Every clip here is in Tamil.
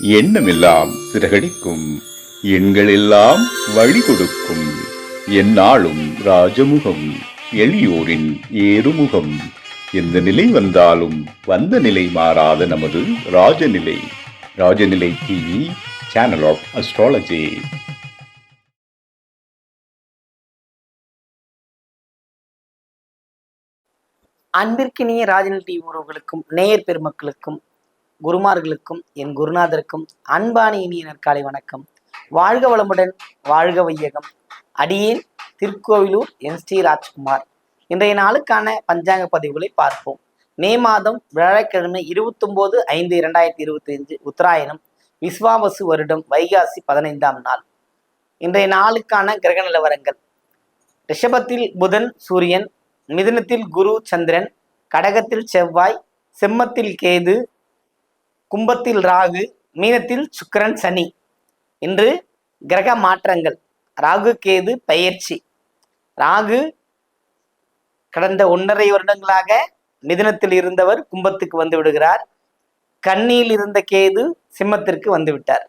எண்ணமெல்லாம் சிறகடிக்கும், எண்களெல்லாம் வழி கொடுக்கும், எந்நாளும் ராஜமுகம், எளியோரின் ஏறுமுகம். எந்த நிலை வந்தாலும் வந்த நிலை மாறாத நமது Rajanilai. Rajanilai TV, channel of astrology. அன்பிற்கினிய ராஜநிலை டிவி உறவுகளுக்கும் நேயர் பெருமக்களுக்கும் குருமார்களுக்கும் என் குருநாதருக்கும் அன்பான இனிய நற்காலை வணக்கம். வாழ்க வளமுடன், வாழ்க வையகம். அடியேன் திருக்கோவிலூர் என் ஸ்ரீ ராஜ்குமார். இன்றைய நாளுக்கான பஞ்சாங்க பதிவுகளை பார்ப்போம். மே மாதம் வியாழக்கிழமை 29/5/2025 உத்தராயணம், விஸ்வாவசு வருடம் வைகாசி 15ஆம் நாள். இன்றைய நாளுக்கான கிரக நிலவரங்கள்: ரிஷபத்தில் புதன் சூரியன், மிதுனத்தில் குரு சந்திரன், கடகத்தில் செவ்வாய், சிம்மத்தில் கேது, கும்பத்தில் ராகு, மீனத்தில் சுக்கிரன் சனி. இன்று கிரக மாற்றங்கள்: ராகு கேது பெயர்ச்சி. ராகு கடந்த 1.5 வருடங்களாக மிதுனத்தில் இருந்தவர் கும்பத்துக்கு வந்து விடுகிறார். கன்னியில் இருந்த கேது சிம்மத்திற்கு வந்து விட்டார்.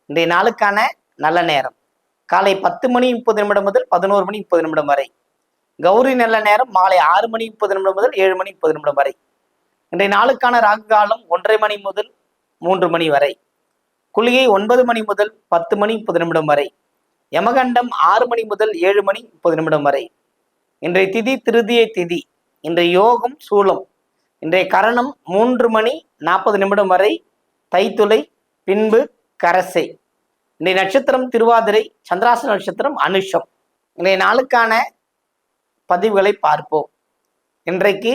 இன்றைய நாளுக்கான நல்ல நேரம் காலை 10:30 முதல் 11:30 வரை. கௌரி நல்ல நேரம் மாலை 6:30 முதல் 7:30 வரை. இன்றைய நாளுக்கான ராகு காலம் 1:30 மணி முதல் 3 மணி வரை. குளிகை 9 மணி முதல் 10:30 வரை. யமகண்டம் 6 மணி முதல் 7:30 வரை. இன்றைய திதி திருதியை திதி. இன்றைய யோகம் சூலம். இன்றைய கரணம் 3:40 வரை தைத்துளை, பின்பு கரசை. இன்றைய நட்சத்திரம் திருவாதிரை, சந்திராச நட்சத்திரம் அனுஷம். இன்றைய நாளுக்கான பதிவுகளை பார்ப்போம். இன்றைக்கு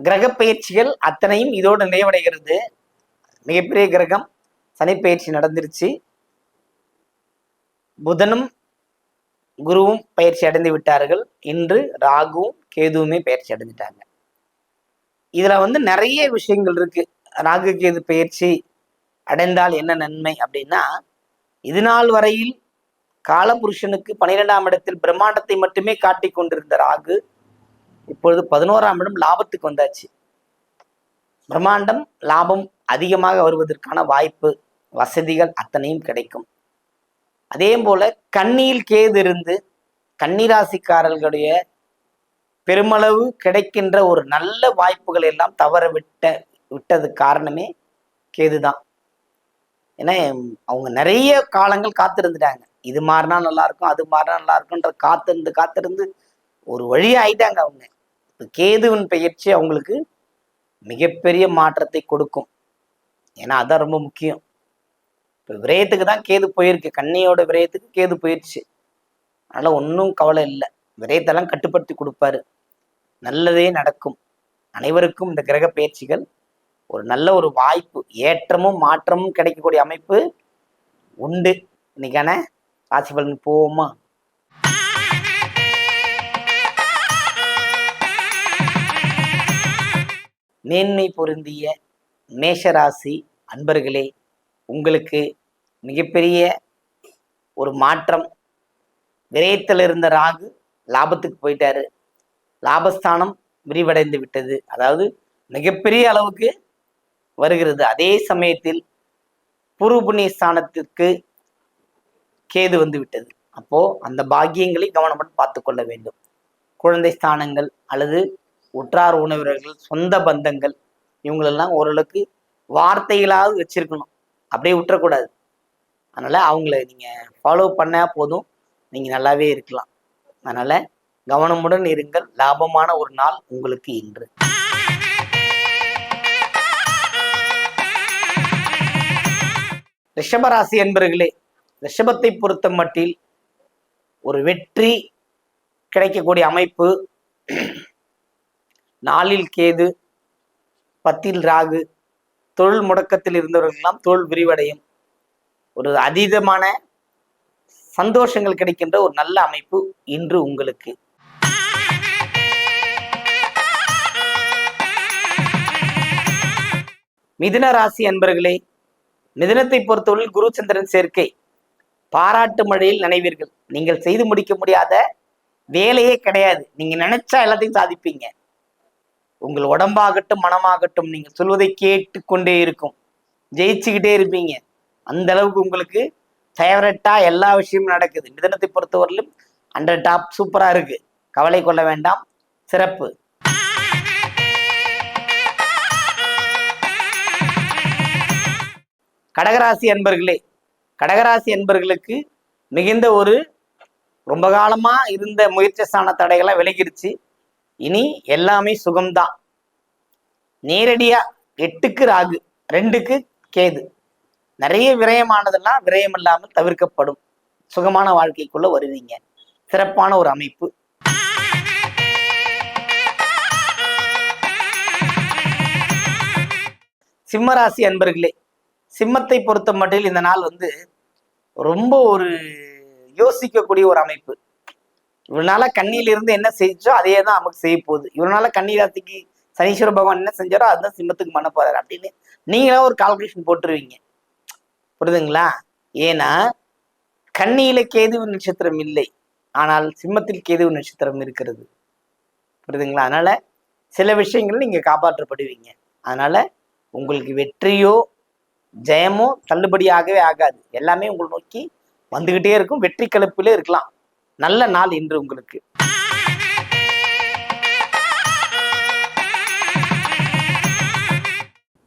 கிரக பயிற்சிகள் அத்தனையும் இதோடு நிறைவடைகிறது. மிகப்பெரிய கிரகம் சனி பயிற்சி நடந்துருச்சு. புதனும் குருவும் பயிற்சி அடைந்து விட்டார்கள். இன்று ராகுவும் கேதுவுமே பயிற்சி அடைஞ்சிட்டாங்க. இதுல நிறைய விஷயங்கள் இருக்கு. ராகு கேது பயிற்சி அடைந்தால் என்ன நன்மை அப்படின்னா, இது நாள் வரையில் காலபுருஷனுக்கு 12ஆம் இடத்தில் பிரம்மாண்டத்தை மட்டுமே காட்டிக் கொண்டிருந்த ராகு இப்பொழுது 11ஆம் இடம் லாபத்துக்கு வந்தாச்சு. பிரம்மாண்டம் லாபம் அதிகமாக வருவதற்கான வாய்ப்பு, வசதிகள் அத்தனையும் கிடைக்கும். அதே போல கன்னியில் கேது இருந்து கன்னிராசிக்காரர்களுடைய பெருமளவு கிடைக்கின்ற ஒரு நல்ல வாய்ப்புகள் எல்லாம் தவற விட்டது காரணமே கேதுதான். ஏன்னா அவங்க நிறைய காலங்கள் காத்திருந்துட்டாங்க. இது மாறினா நல்லா இருக்கும், அது மாறினா நல்லா இருக்கும்ன்ற காத்திருந்து ஒரு வழியா ஆயிட்டாங்க அவங்க. கேதுவின் பயிற்சி அவங்களுக்கு மிகப்பெரிய மாற்றத்தை கொடுக்கும். ஏன்னா அதான் ரொம்ப முக்கியம். இப்போ விரயத்துக்கு தான் கேது போயிருக்கு, கன்னியோட விரயத்துக்கு கேது போயிடுச்சு. அதனால ஒன்றும் கவலை இல்லை. விரயத்தெல்லாம் கட்டுப்படுத்தி கொடுப்பாரு, நல்லதே நடக்கும். அனைவருக்கும் இந்த கிரக பயிற்சிகள் ஒரு நல்ல ஒரு வாய்ப்பு, ஏற்றமும் மாற்றமும் கிடைக்கக்கூடிய அமைப்பு உண்டு. இன்னைக்கான ராசி பலன் போவோமா? மேன்மை பொருந்திய மேஷராசி அன்பர்களே, உங்களுக்கு மிகப்பெரிய ஒரு மாற்றம். விரயத்தில் இருந்த ராகு லாபத்துக்கு போயிட்டாரு. லாபஸ்தானம் விரிவடைந்து விட்டது, அதாவது மிகப்பெரிய அளவுக்கு வருகிறது. அதே சமயத்தில் பூர்வ புண்ணிய ஸ்தானத்திற்கு கேது வந்து விட்டது. அப்போ அந்த பாக்கியங்களை கவனப்பட்டு பார்த்து கொள்ள வேண்டும். குழந்தை ஸ்தானங்கள் அல்லது உற்றார் உணவர்கள், சொந்த பந்தங்கள், இவங்களெல்லாம் ஓரளவுக்கு வார்த்தைகளாவது வச்சிருக்கணும், அப்படியே விட்டுறக்கூடாது. அதனால அவங்கள நீங்க ஃபாலோ பண்ணா போதும், நீங்க நல்லாவே இருக்கலாம். அதனால கவனமுடன் இருங்கள். லாபமான ஒரு நாள் உங்களுக்கு இன்று. ரிஷபராசி என்பர்களே, ரிஷபத்தை பொறுத்த மட்டில் ஒரு வெற்றி கிடைக்கக்கூடிய அமைப்பு. நாளில் கேது, 10ல் ராகு. தொழில் முடக்கத்தில் இருந்தவர்களெல்லாம் தொழில் விரிவடையும். ஒரு அதீதமான சந்தோஷங்கள் கிடைக்கின்ற ஒரு நல்ல அமைப்பு இன்று உங்களுக்கு. மிதுன ராசி அன்பர்களே, மிதுனத்தை பொறுத்தவரையில் குரு சந்திரன் சேர்க்கை. பாராட்டு மழையில் நினைவீர்கள். நீங்கள் செய்து முடிக்க முடியாத வேலையே கிடையாது. நீங்க நினைச்சா எல்லாத்தையும் சாதிப்பீங்க. உங்கள் உடம்பாகட்டும் மனமாகட்டும் நீங்கள் சொல்வதை கேட்டு கொண்டே இருக்கும். ஜெயிச்சுக்கிட்டே இருப்பீங்க. அந்த அளவுக்கு உங்களுக்கு ஃபேவரட்டா எல்லா விஷயமும் நடக்குது. மிதனத்தை பொறுத்தவரையிலும் 100 டாப் சூப்பரா இருக்கு. கவலை கொள்ள வேண்டாம். சிறப்பு. கடகராசி அன்பர்களே, கடகராசி அன்பர்களுக்கு மிகுந்த ஒரு ரொம்ப காலமா இருந்த முயற்சி ஸ்தான தடைகள்லாம் விலகிருச்சு. இனி எல்லாமே சுகம்தான். நேரடியா 8க்கு ராகு, 2க்கு கேது. நிறைய விரயமானதெல்லாம் விரயம் இல்லாமல் தவிர்க்கப்படும். சுகமான வாழ்க்கைக்குள்ள வருவீங்க. சிறப்பான ஒரு அமைப்பு. சிம்மராசி அன்பர்களே, சிம்மத்தை பொறுத்த மட்டில் இந்த நாள் வந்து ரொம்ப ஒரு யோசிக்கக்கூடிய ஒரு அமைப்பு. இவனால கண்ணியிலிருந்து என்ன செஞ்சோ அதே தான் நமக்கு செய்ய போகுது. இவனால கன்னி ராசிக்கு சனீஸ்வர பகவான் என்ன செஞ்சாரோ அதுதான் சிம்மத்துக்கு பண்ண போறாரு அப்படின்னு நீங்களா ஒரு கால்குலேஷன் போட்டுருவீங்க. புரியுதுங்களா? ஏன்னா கன்னியில கேது நட்சத்திரம் இல்லை, ஆனால் சிம்மத்தில் கேது நட்சத்திரம் இருக்கிறது. புரியுதுங்களா? அதனால சில விஷயங்கள் நீங்க காப்பாற்றப்படுவீங்க. அதனால உங்களுக்கு வெற்றியோ ஜெயமோ தள்ளுபடியாகவே ஆகாது. எல்லாமே உங்களை நோக்கி வந்துகிட்டே இருக்கும். வெற்றி கலப்பிலே இருக்கலாம். நல்ல நாள் இன்று உங்களுக்கு.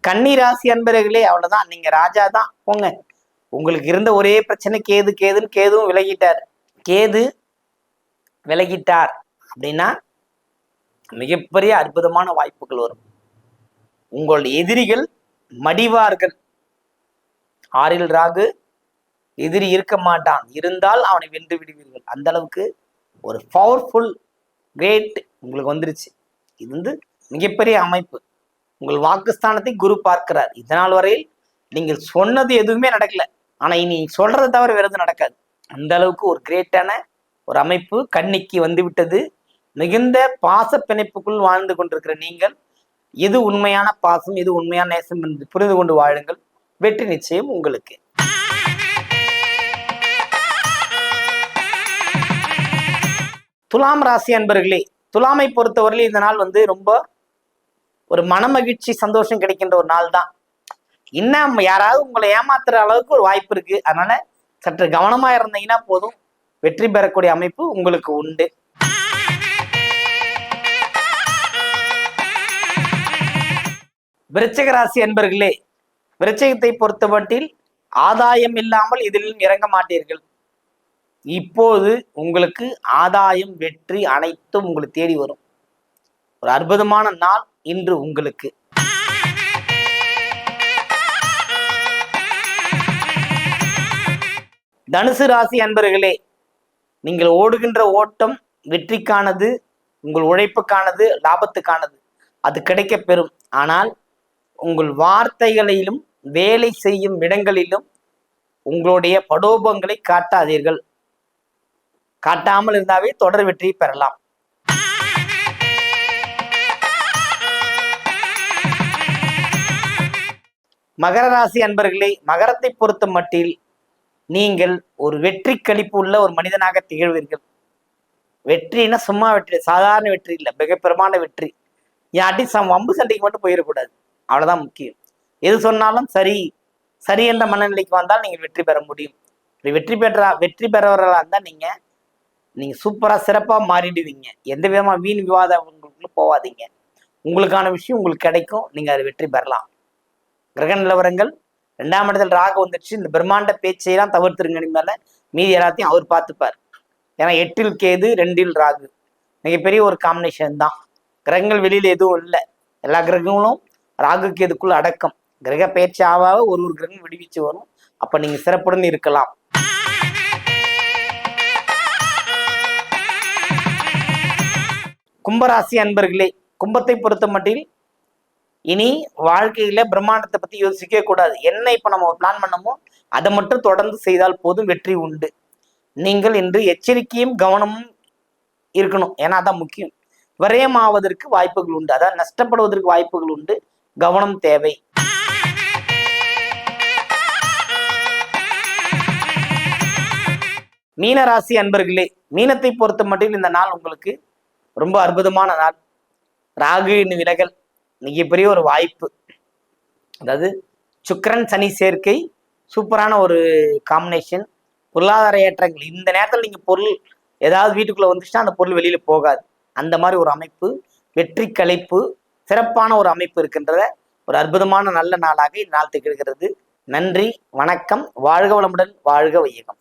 கன்னி ராசி அன்பர்களே, அவ்வளவுதான். நீங்க ராஜா தான் போங்க. உங்களுக்கு இருந்த ஒரே பிரச்சனை கேது. கேதுவும் விலகிட்டார். கேது விலகிட்டார் அப்படின்னா மிகப்பெரிய அற்புதமான வாய்ப்புகள் வரும். உங்களுடைய எதிரிகள் மடிவார்கள். 6ல் ராகு, எதிரி இருக்க மாட்டான், இருந்தால் அவனை வென்று விடுவீர்கள். அந்த அளவுக்கு ஒரு பவர்ஃபுல் கிரேட் உங்களுக்கு வந்துருச்சு. இது வந்து மிகப்பெரிய அமைப்பு. உங்கள் வாக்குஸ்தானத்தை குரு பார்க்கிறார். இதனால் வரையில் நீங்கள் சொன்னது எதுவுமே நடக்கல, ஆனா இனி சொல்றதை தவிர வேற எதுவும் நடக்காது. அந்த அளவுக்கு ஒரு கிரேட்டான ஒரு அமைப்பு கன்னிக்கு வந்து விட்டது. மிகுந்த பாச பிணைப்புக்குள் வாழ்ந்து கொண்டிருக்கிற நீங்கள் எது உண்மையான பாசம், எது உண்மையான நேசம் என்று புரிந்து கொண்டு வாழுங்கள். வெற்றி நிச்சயம் உங்களுக்கு. துலாம் ராசி அன்பர்களே, துலாமை பொறுத்தவரையில் இந்த நாள் வந்து ரொம்ப ஒரு மனமகிழ்ச்சி சந்தோஷம் கிடைக்கின்ற ஒரு நாள் தான். இன்னும் யாராவது உங்களை ஏமாத்துற அளவுக்கு ஒரு வாய்ப்பு இருக்கு. அதனால சற்று கவனமா இருந்தீங்கன்னா போதும். வெற்றி பெறக்கூடிய அமைப்பு உங்களுக்கு உண்டு. விருச்சிக ராசி அன்பர்களே, விருச்சிகத்தை பொறுத்தமட்டில் ஆதாயம் இல்லாமல் இதிலும் இறங்க மாட்டீர்கள். இப்போது உங்களுக்கு ஆதாயம் வெற்றி அனைத்தும் உங்களுக்கு தேடி வரும். ஒரு அற்புதமான நாள் இன்று உங்களுக்கு. தனுசு ராசி அன்பர்களே, நீங்கள் ஓடுகின்ற ஓட்டம் வெற்றிக்கானது, உங்கள் உழைப்புக்கானது, லாபத்துக்கானது. அது கிடைக்க பெறும். ஆனால் உங்கள் வார்த்தைகளிலும் வேலை செய்யும் இடங்களிலும் உங்களுடைய படோபங்களை காட்டாதீர்கள். காட்டாமல் இருந்தாவே தொடர் வெற்றியை பெறலாம். மகர ராசி அன்பர்களே, மகரத்தை பொறுத்த மட்டில் நீங்கள் ஒரு வெற்றி கழிப்பு உள்ள ஒரு மனிதனாக திகழ்வீர்கள். வெற்றினா சும்மா வெற்றி, சாதாரண வெற்றி இல்லை, மிகப்பெருமான வெற்றி. யாட்டி வம்பு சண்டைக்கு மட்டும் போயிடக்கூடாது. அவ்வளவுதான் முக்கியம். எது சொன்னாலும் சரி சரி என்ற மனநிலைக்கு வந்தால் நீங்கள் வெற்றி பெற முடியும். வெற்றி பெறவர்களா இருந்தால் நீங்க சூப்பரா சிறப்பா மாறிடுவீங்க. எந்த விதமா வீண் விவாதங்களுக்குள்ள போவாதீங்க. உங்களுக்கான விஷயம் உங்களுக்கு கிடைக்கும். நீங்க அதை வெற்றி பெறலாம். கிரக நிலவரங்கள் 2ஆம் இடத்தில் ராகு வந்துடுச்சு. இந்த பிரம்மாண்ட பேச்சையெல்லாம் தவிர்த்துருங்க. மேல மீதி எல்லாத்தையும் அவர் பார்த்துப்பார். ஏன்னா 8ல் கேது 2ல் ராகு மிகப்பெரிய ஒரு காம்பினேஷன் தான். கிரகங்கள் வெளியில எதுவும் இல்லை. எல்லா கிரகங்களும் ராகு கேதுக்குள்ள அடக்கம். கிரக பயிற்சி ஆவாக ஒரு கிரகம் விடுவிச்சு வரும். அப்ப நீங்க சிறப்புடன் இருக்கலாம். கும்பராசி அன்பர்களே, கும்பத்தை பொறுத்த மட்டில் இனி வாழ்க்கையில பிரம்மாண்டத்தை பத்தி யோசிக்கவே கூடாது. என்ன இப்ப நம்ம பிளான் பண்ணமோ அதை மட்டும் தொடர்ந்து செய்தால் போதும், வெற்றி உண்டு. நீங்கள் இன்று எச்சரிக்கையும் கவனமும் இருக்கணும். ஏன்னா அதான் முக்கியம். விரயம் ஆவதற்கு வாய்ப்புகள் உண்டு, அதாவது நஷ்டப்படுவதற்கு வாய்ப்புகள் உண்டு. கவனம் தேவை. மீனராசி அன்பர்களே, மீனத்தை பொறுத்த மட்டும் இந்த நாள் உங்களுக்கு ரொம்ப அற்புதமான நாள். ராகு விலகல் மிகப்பெரிய ஒரு வாய்ப்பு. அதாவது சுக்கிரன் சனி சேர்க்கை சூப்பரான ஒரு காம்பினேஷன். பொருளாதார ஏற்றங்கள். இந்த நேரத்தில் நீங்க பொருள் ஏதாவது வீட்டுக்குள்ள வந்துச்சுன்னா அந்த பொருள் வெளியில போகாது. அந்த மாதிரி ஒரு அமைப்பு. வெற்றி கலைப்பு சிறப்பான ஒரு அமைப்பு இருக்கின்றத ஒரு அற்புதமான நல்ல நாளாக இந்த நாள் திகழ்கிறது. நன்றி, வணக்கம், வாழ்க வளமுடன், வாழ்க வையகம்.